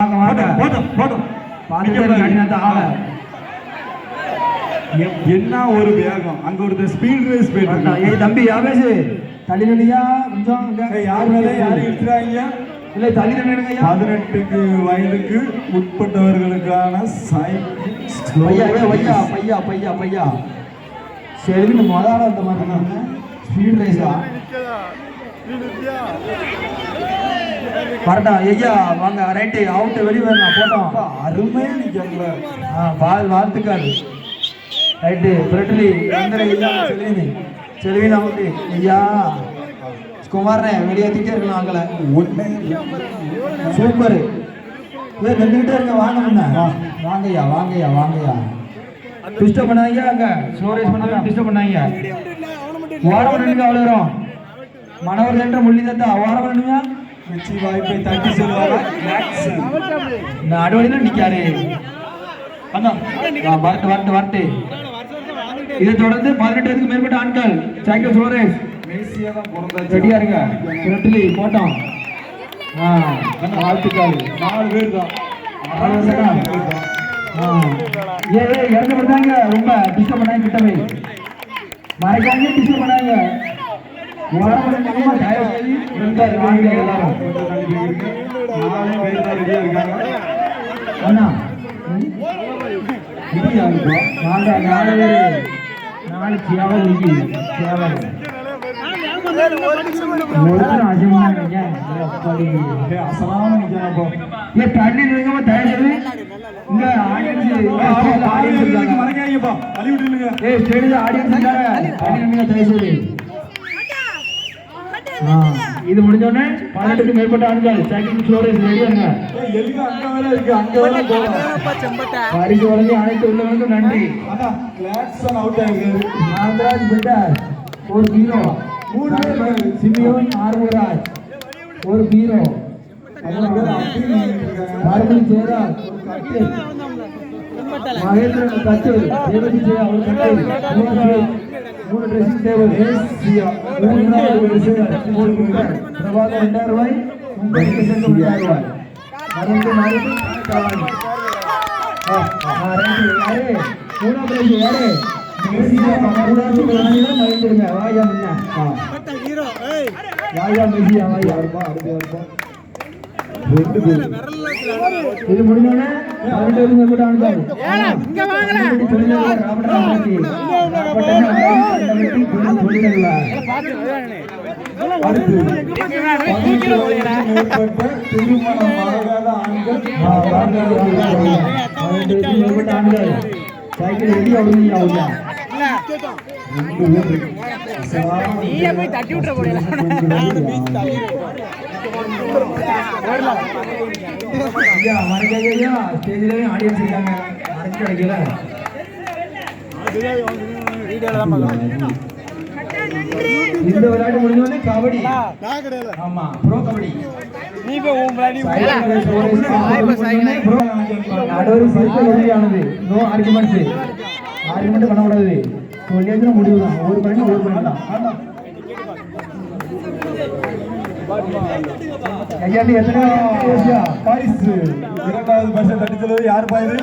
என்ன ஒரு வேகம் அங்க ஒரு ஸ்பீட் ரேஸ் போயிட்டு தம்பி யாவேசு தள்ளி நிலையா கொஞ்சம் யாரு மேல யாரு இருக்கிறாங்க இல்ல தள்ளி நிலையா 18 வயதுக்கு உட்பட்டவர்களுக்கான பையா சரி முதல்ல அந்த மாதிரி ஸ்பீட் ரேஸா வரட்டா ஐயா வாங்க ரைட்டு அவுட்டு வெளியே வரலாம் போட்டோம் அருமையா நிக்கல வாழ்த்துக்காரு ரைட்டு பிரெட்லி செல்வின் அவுட்டு ஐயா குமாரனே வெளியேற்றிட்டே இருக்கலாம் ஆகல சூப்பர் நின்றுகிட்டே இருங்க வாங்க முன்ன வாங்கய்யா டிஸ்டர்ப் பண்ணாங்க அங்க ஸ்டோரேஜ் பண்ணாங்க டிஸ்டர்ப் பண்ணாங்க வாரம் அவ்வளோ வரும் மனவர் என்ற முள்ளி தத்தா வாரம் பண்ணுங்க வெற்றி வாய்ப்பை தட்டி செல்வாங்க நடுவடியில் நிற்காரு வரட்டு இதை தொடர்ந்து 18 மேற்பட்ட ஆண்கள் சைக்கிள் ஸ்டோரேஜ் ரெடியா இருங்க ரெட்டிலி போட்டோம் வாழ்த்துக்கள் 4 பேர் தான் இறந்து விடுதாங்க ரொம்ப டிஸ்டர்ப் பண்ணாங்க கிட்டவே மறைக்காங்க டிஸ்டர்ப் பண்ணாங்க இது முடிஞ்சோடனே 18 மேற்பட்ட ஆண்கள் சைக்கிள் ஸ்டோரேஜ் ரெடியாங்க பரிசு வழங்கி அனைத்து உள்ளவர்களுக்கும் நன்றி நாகராஜ் பெட்டர் ஒரு ஹீரோ சிமியோன் ஆர்வராஜ் ஒரு ஹீரோ பார்வதி ஜெயராஜ் மகேந்திரன் கச்சல் தேவதி ஜெயா ஒரு கச்சல் 3 ட்ரெஸ்ஸிங் டேபிள் பிரபாகர் 2000 ரூபாய் உங்களுக்கு சேர்ந்து 2000 ரூபாய் மருந்து மாறிட்டு மூணாவது பிரைஸ் யாரு மூணாவது பிரைஸ் மறந்துடுங்க வாயா முன்ன வாயா மெசியா வாயா இருப்பா அடுத்து இருப்பா ரெண்டு பேர் இது முடிஞ்சோனே 18 மேற்பட்ட ஆண்கள் இங்க வாங்கல சைக்கிள் ரெடி ஆகுது தட்டி விட்டுற போறீங்க ஸ்டேஜ்லயும் ஆடியன்ஸ் இருக்காங்க மறைச்சு கிடைக்கல இந்த விளையாட்டு முடிஞ்சோடனே கபடி ஆமா bro kabaddi no arguments argument பண்ணக்கூடாது சொல்லியாச்சுன்னா முடிவு தான் ஒரு பாயிண்ட் தான் பரிசு 2வது பரிசு தட்டி செல்வது யார் பாயுது